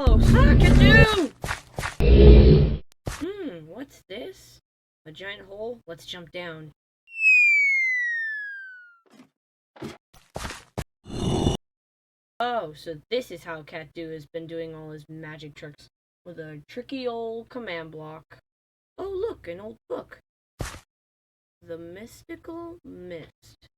close. Ah, Catdoo! What's this? A giant hole? Let's jump down. Oh, so this is how Catdoo has been doing all his magic tricks. With a tricky old command block. Oh, look, an old book. The Mystical Mist.